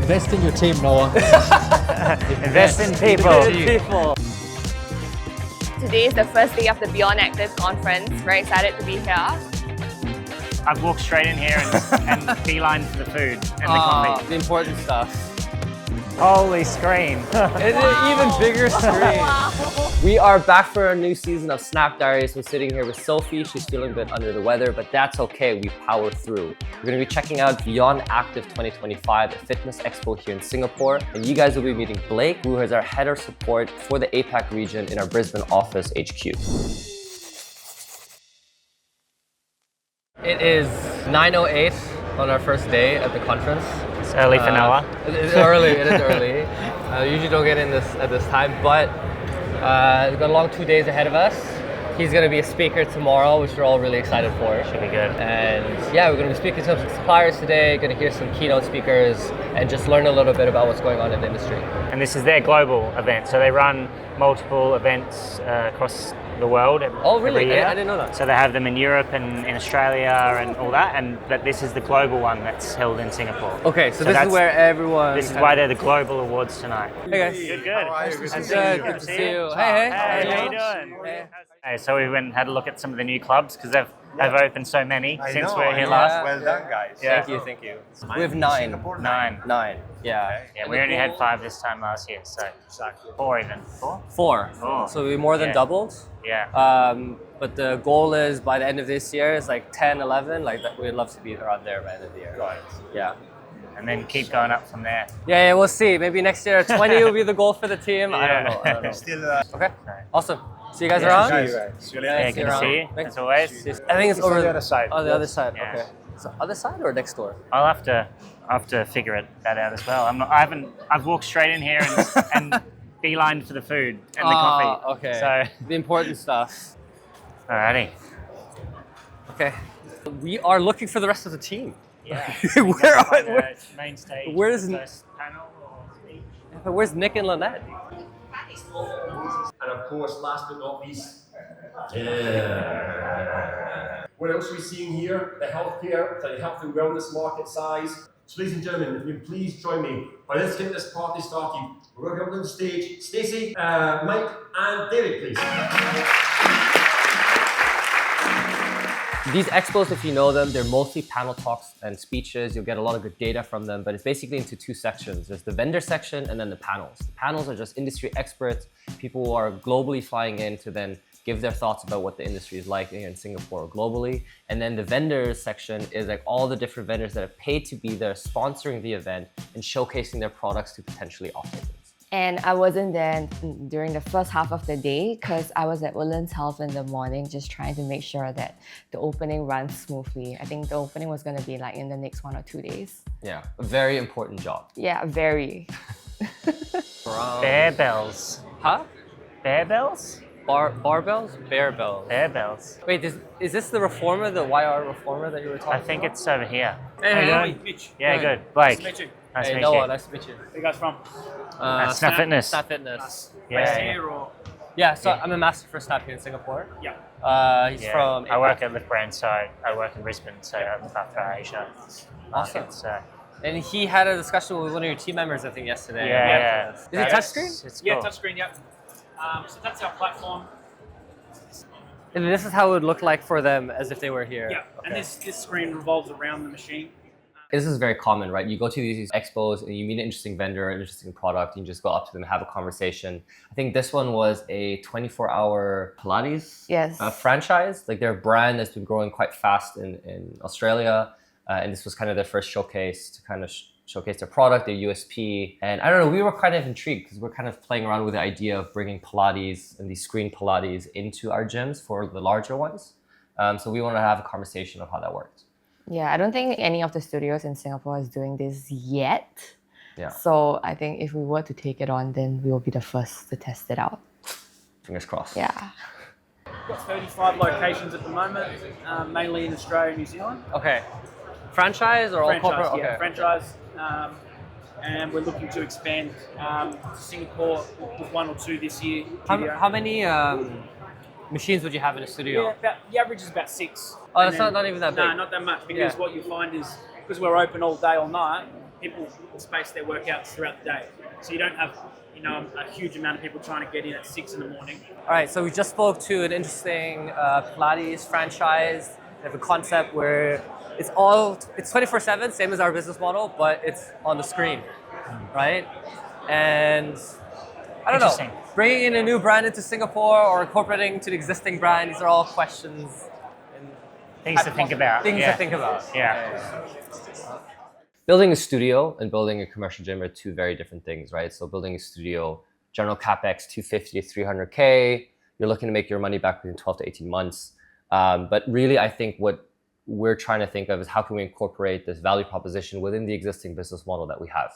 Invest in your team, Noah. Invest in people. Today is the first day of the Beyond Active conference. Very excited to be here. I've walked straight in here and beeline for the food and the coffee. The important stuff. Holy screen. It's an even bigger screen. We are back for a new season of Snap Diaries. We're sitting here with Sophie. She's feeling a bit under the weather, but that's okay. We power through. We're going to be checking out Beyond Active 2025, a fitness expo here in Singapore. And you guys will be meeting Blake, who is our head of support for the APAC region in our Brisbane office HQ. It is 9:08 on our first day at the conference. It's early for Noah. It's early, it is early. Usually don't get in at this time, but we've got a long 2 days ahead of us. He's going to be a speaker tomorrow, which we're all really excited for. Should be good. And yeah, we're going to be speaking to some suppliers today, going to hear some keynote speakers, and just learn a little bit about what's going on in the industry. And this is their global event, so they run multiple events across the world every year. I didn't know that. So they have them in Europe and in Australia and all that, but this is the global one that's held in Singapore. Okay, so this is where everyone... This is why they're the global awards tonight. Hey guys. Good. Good to see you. Hey. How you doing? Hey, so we went and had a look at some of the new clubs because they've opened so many since we were here last. Well done, guys. Yeah. Thank you. We have nine. Nine. Yeah. Yeah, we only had 5 this time last year, so 4 even. Four? So we more than doubled. Yeah. But the goal is by the end of this year is like 10, 11. Like we'd love to be around there by the end of the year. Right. Yeah. And then keep going up from there. Yeah, we'll see. Maybe next year 20 will be the goal for the team. I don't know. Still, Okay. Awesome. See you guys around. Yeah, good to see you, as always. I think it's over on the other side. On the other side. Yeah. Okay. So other side or next door? I'll have to figure that out as well. I've walked straight in here and beelined for the food and the coffee. Okay. So the important stuff. alrighty. Okay. We are looking for the rest of the team. Yeah. Where main stage? where's- first panel or speech? Where's Nick and Lynette? And of course, last but not least, what else are we seeing here? The healthcare, the health and wellness market size. So ladies and gentlemen, if you please join me, but let's get this party started. We're going to go on the stage. Stacey, Mike, and David, please. These expos, if you know them, they're mostly panel talks and speeches. You'll get a lot of good data from them, but it's basically into two sections. There's the vendor section and then the panels. The panels are just industry experts, people who are globally flying in to then give their thoughts about what the industry is like here in Singapore or globally. And then the vendors section is like all the different vendors that are paid to be there sponsoring the event and showcasing their products to potentially off-takers. And I wasn't there during the first half of the day because I was at Woodlands Health in the morning just trying to make sure that the opening runs smoothly. I think the opening was going to be like in the next 1 or 2 days. Yeah, a very important job. Yeah, very. Bear bells. Huh? Bear bells? Barbells? Bear bells. Bear bells. Wait, is this the reformer, the YR reformer that you were talking about? I think it's over here. Hey, Mitch. Yeah, good. Blake. Nice to meet you. Nice to Hey, meet Noah, you. nice to meet you. Where you guys from? Snap Fitness. Snap Fitness. Based Yeah. here or? Yeah, so I'm a master for Snap here in Singapore. Yeah. He's Yeah. from... I work at Lift Brand, so I work in Brisbane, so I look after Asia. Awesome. So, And he had a discussion with one of your team members, I think, yesterday. yeah. Is it touchscreen? It's Yeah, cool. touchscreen, yep. So that's our platform. And this is how it would look like for them as if they were here. Yeah. And this screen revolves around the machine. This is very common, right? You go to these expos and you meet an interesting vendor, an interesting product, and you just go up to them and have a conversation. I think this one was a 24-hour Pilates franchise. Like they're a brand that's been growing quite fast in Australia. And this was kind of their first showcase to kind of showcase their product, their USP. And I don't know, we were kind of intrigued because we're kind of playing around with the idea of bringing Pilates and these screen Pilates into our gyms for the larger ones. So we want to have a conversation of how that works. Yeah, I don't think any of the studios in Singapore is doing this yet. Yeah. So I think if we were to take it on, then we will be the first to test it out. Fingers crossed. Yeah. We've got 35 locations at the moment, mainly in Australia and New Zealand. Okay. Franchise or all corporate? Yeah, Okay. franchise. And we're looking to expand to Singapore with 1 or 2 this year. How many machines would you have in a studio? Yeah, the average is about 6. Oh, that's not even that big. No, not that much, because Yeah. what you find is, because we're open all day, all night, people space their workouts throughout the day. So you don't have, a huge amount of people trying to get in at 6 in the morning. All right, so we just spoke to an interesting Pilates franchise. They have a concept where it's 24/7, same as our business model, but it's on the screen, right? And I don't know, bringing in a new brand into Singapore or incorporating to the existing brand, these are all questions. Things to think about. Things to think about. Yeah. Building a studio and building a commercial gym are two very different things, right? So building a studio, general capex 250 to 300K, you're looking to make your money back within 12 to 18 months. But really, I think what we're trying to think of is how can we incorporate this value proposition within the existing business model that we have,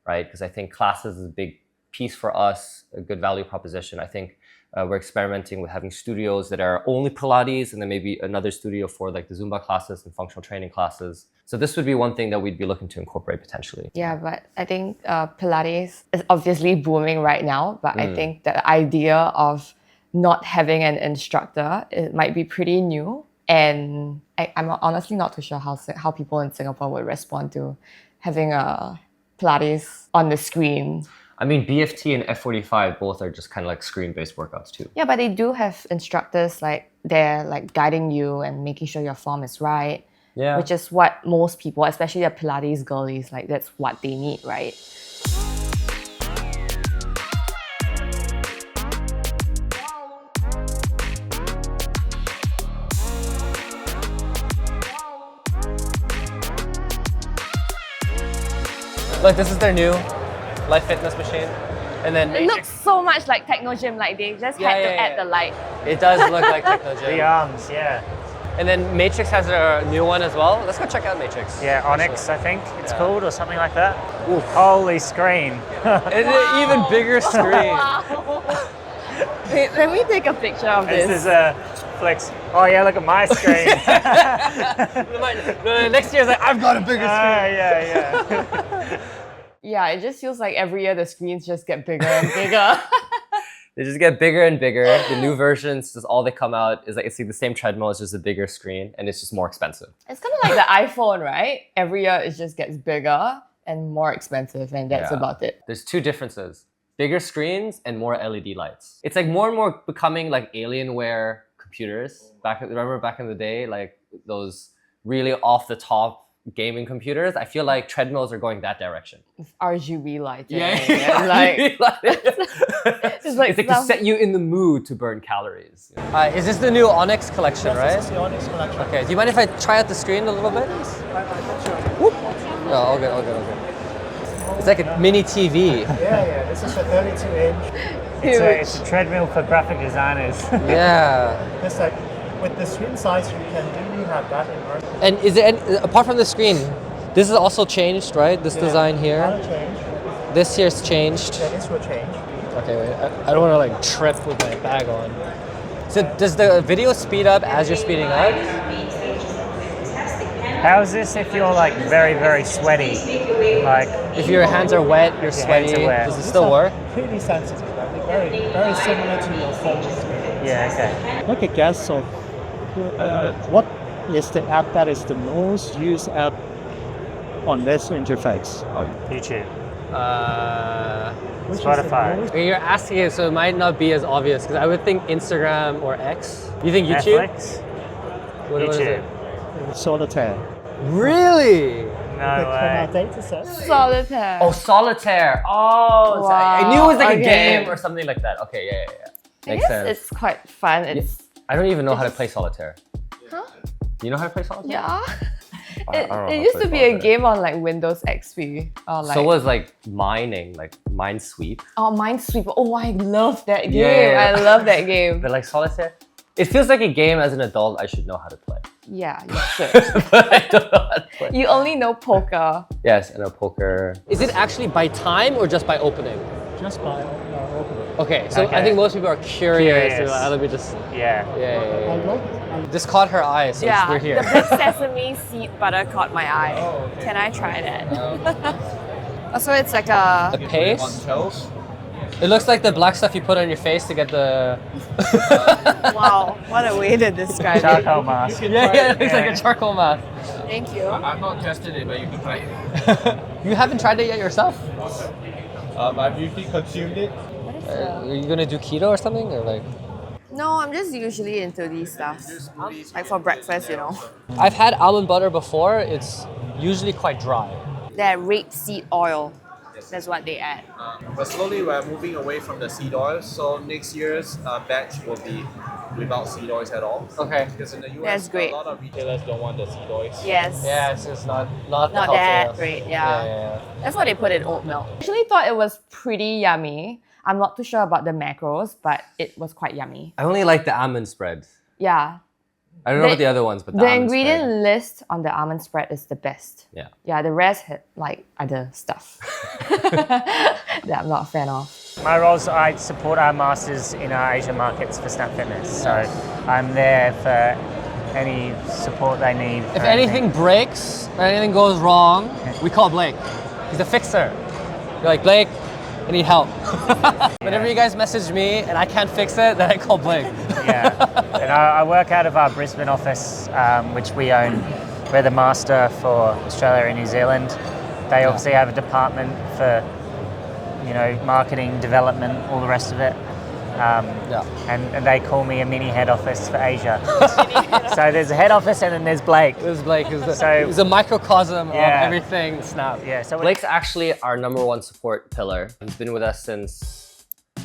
right? Because I think classes is a big piece for us, a good value proposition. I think we're experimenting with having studios that are only Pilates and then maybe another studio for like the Zumba classes and functional training classes. So this would be one thing that we'd be looking to incorporate potentially. Yeah, but I think Pilates is obviously booming right now, but I think the idea of not having an instructor, it might be pretty new. And I'm honestly not too sure how people in Singapore would respond to having a Pilates on the screen. I mean, BFT and F45 both are just kind of like screen-based workouts too. Yeah, but they do have instructors like they're like guiding you and making sure your form is right. Yeah. Which is what most people, especially the Pilates girlies, like that's what they need, right? Look, this is their new Life Fitness machine. And then It looks so much like Techno Gym, like they just had to add the light. It does look like Techno Gym. The arms, yeah. And then Matrix has a new one as well. Let's go check out Matrix. Yeah, Onyx, I think it's called, or something like that. Ooh. Holy screen. It's an even bigger screen. Wait, let me take a picture of this. This is a flex. Oh yeah, look at my screen. No, next year's like, I've got a bigger screen. Yeah. Yeah, it just feels like every year the screens just get bigger and bigger. They just get bigger and bigger. The new versions, just all they come out is like it's like the same treadmill, it's just a bigger screen, and it's just more expensive. It's kind of like the iPhone, right? Every year it just gets bigger and more expensive, and that's about it. There's two differences: bigger screens and more LED lights. It's like more and more becoming like Alienware computers. Remember back in the day, like those really off the top gaming computers? I feel like treadmills are going that direction. With RGB lighting. Yeah. Like, it's like to set you in the mood to burn calories. Is this the new Onyx collection, right? This is the Onyx collection. Okay, do you mind if I try out the screen a little bit? Whoop. Oh, all good. It's like a mini TV. Yeah, this is a 32-inch. It's a treadmill for graphic designers. Yeah. It's like, with the screen size, you can really have that immersive. And is it apart from the screen, this is also changed, right? This design here. That'll change. This here's changed. Yeah, this will change. Okay, wait. I don't want to like trip with my bag on. So does the video speed up as you're speeding up? How's this if you're like very, very sweaty? Like if your hands are wet, you're sweaty. Does it still work? Pretty sensitive. I think very similar to your phone experience. Yeah, okay. Look at guess of what is the app that is the most used app on this interface? YouTube. Which is Spotify. the most- You're asking it, so it might not be as obvious because I would think Instagram or X. You think YouTube? Netflix. What is it? Solitaire. Really? No From our way. data set. Solitaire. Oh, Solitaire. Oh, so I knew it was like a okay. game or something like that. Okay, yeah. I Makes guess sense. it's quite fun. It's I don't even know how to play Solitaire. Huh? Do you know how to play Solitaire? Yeah. I don't know how It to used play to be a Solitaire. game on like Windows XP or like So was like mining, like Minesweep. Minesweeper. Oh, I love that game. Yeah. I love that game. But like Solitaire, it feels like a game as an adult I should know how to play. Yeah, you should. But I don't know how to play. You only know poker. Yes, and a poker. Is it actually by time or just by opening? Just by opening. Okay, so I Okay. think most people are curious. Curious. Let me just. Yeah. Yeah. This caught her eye, so Yeah, we're here. the big sesame seed butter caught my eye. Can I try that? So it's like a The pace. It looks like the black stuff you put on your face to get the... Wow, what a way to describe it. Charcoal mask. Yeah, it looks like a charcoal mask. Thank you. I've not tested it, but you can try it. You haven't tried it yet yourself? I've usually consumed it. Are you gonna do keto or something, or like? No, I'm just usually into these stuff. Like for breakfast, you know. I've had almond butter before. It's usually quite dry. That rapeseed oil. That's what they add. But slowly we're moving away from the seed oils. So next year's batch will be without seed oils at all. Okay. Because in the US, That's great. a lot of retailers don't want the seed oils. Yes. Yeah, it's not Not that great, yeah. That's what they put in oat milk. I actually thought it was pretty yummy. I'm not too sure about the macros, but it was quite yummy. I only like the almond spread. Yeah. I don't know about the other ones, but the almond ingredient spread. list on the almond spread is the best. Yeah. Yeah, the rest had like other stuff that I'm not a fan of. My roles, I support our masters in our Asia markets for Snap Fitness. So I'm there for any support they need. If anything breaks or anything goes wrong, we call Blake. He's the fixer. You're like, Blake, I need help. Whenever you guys message me and I can't fix it, then I call Blake. Yeah, and I work out of our Brisbane office, which we own. We're the master for Australia and New Zealand. They obviously have a department for, you know, marketing, development, all the rest of it. And they call me a mini head office for Asia. So there's a head office and then there's Blake. There's Blake. He's a microcosm of everything Snap. Yeah. So Blake's actually our #1 support pillar. He's been with us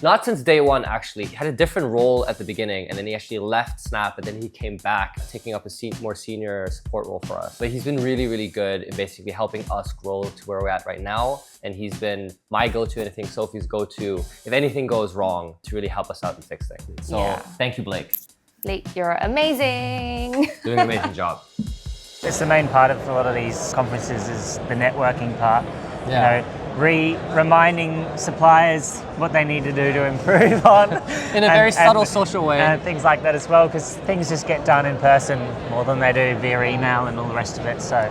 not since day one actually. He had a different role at the beginning and then he actually left Snap and then he came back taking up a more senior support role for us. But he's been really, really good in basically helping us grow to where we're at right now. And he's been my go-to and I think Sophie's go-to if anything goes wrong to really help us out and fix things. So thank you, Blake. Blake, you're amazing. Doing an amazing job. it's the main part of a lot of these conferences is the networking part. Yeah. You know, reminding suppliers what they need to do to improve on. In a very subtle social way. And things like that as well, because things just get done in person more than they do via email and all the rest of it. So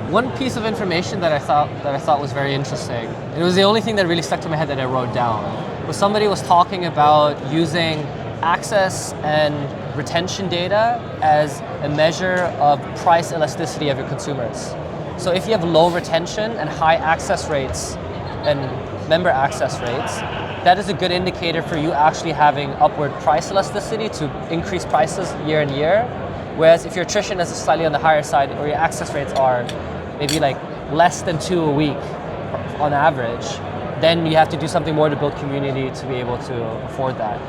one piece of information that I thought was very interesting, it was the only thing that really stuck to my head that I wrote down, was somebody was talking about using access and retention data as a measure of price elasticity of your consumers. So if you have low retention and high access rates and member access rates, that is a good indicator for you actually having upward price elasticity to increase prices year on year. Whereas if your attrition is slightly on the higher side or your access rates are maybe like less than 2 a week on average, then you have to do something more to build community to be able to afford that.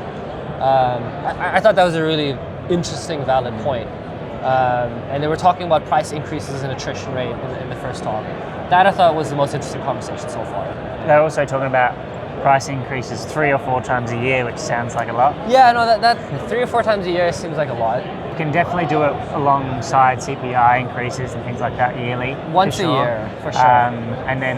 I thought that was a really interesting, valid point. And they were talking about price increases and attrition rate in the first talk. That I thought was the most interesting conversation so far. They're also talking about price increases 3 or 4 times a year, which sounds like a lot. Yeah, no, that 3 or 4 times a year seems like a lot. You can definitely do it alongside CPI increases and things like that yearly. Once a year, for sure. And then,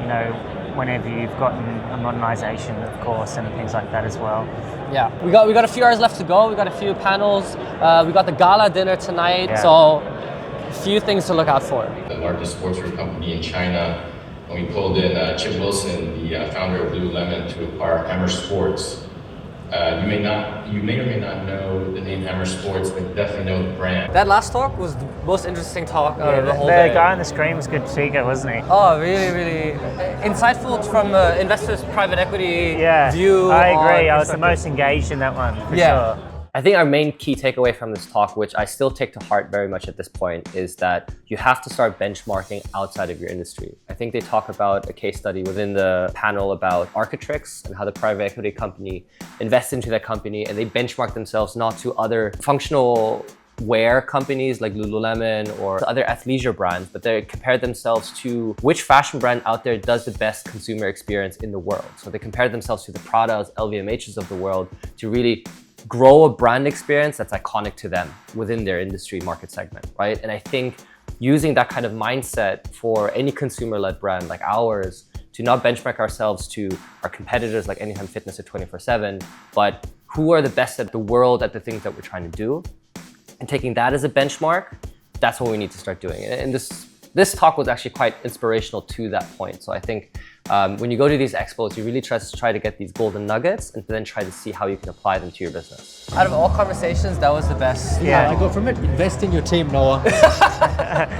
you know, whenever you've gotten a modernization, of course, and things like that as well. Yeah, we got a few hours left to go. We got a few panels. We got the gala dinner tonight, so a few things to look out for. The largest sportswear company in China, and we pulled in Chip Wilson, the founder of Lululemon, to acquire Hammer Sports. You may or may not know the name Hammer Sports, but definitely know the brand. That last talk was the most interesting talk out of the whole day. The guy on the screen was good speaker, wasn't he? Oh, really, really insightful from investors' private equity view. I agree. I was the most engaged in that one, for sure. I think our main key takeaway from this talk, which I still take to heart very much at this point, is that you have to start benchmarking outside of your industry. I think they talk about a case study within the panel about Architrix and how the private equity company invests into that company and they benchmark themselves not to other functional wear companies like Lululemon or other athleisure brands, but they compare themselves to which fashion brand out there does the best consumer experience in the world. So they compare themselves to the Pradas, LVMHs of the world to really grow a brand experience that's iconic to them within their industry market segment, right? And I think using that kind of mindset for any consumer-led brand like ours to not benchmark ourselves to our competitors like Anytime Fitness or 24/7, but who are the best at the world at the things that we're trying to do, and taking that as a benchmark, that's what we need to start doing. And this this talk was actually quite inspirational to that point. So I think when you go to these expos, you really try to get these golden nuggets and then try to see how you can apply them to your business. Out of all conversations, that was the best. Yeah, I go from it. Invest in your team, Noah.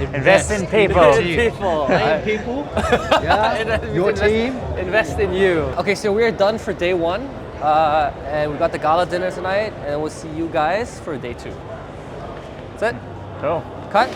Invest in people. People. People. Yeah. Your team. Invest in you. Okay, so we're done for day 1. And we got the gala dinner tonight, and we'll see you guys for day 2. That's it. Cool. Cut.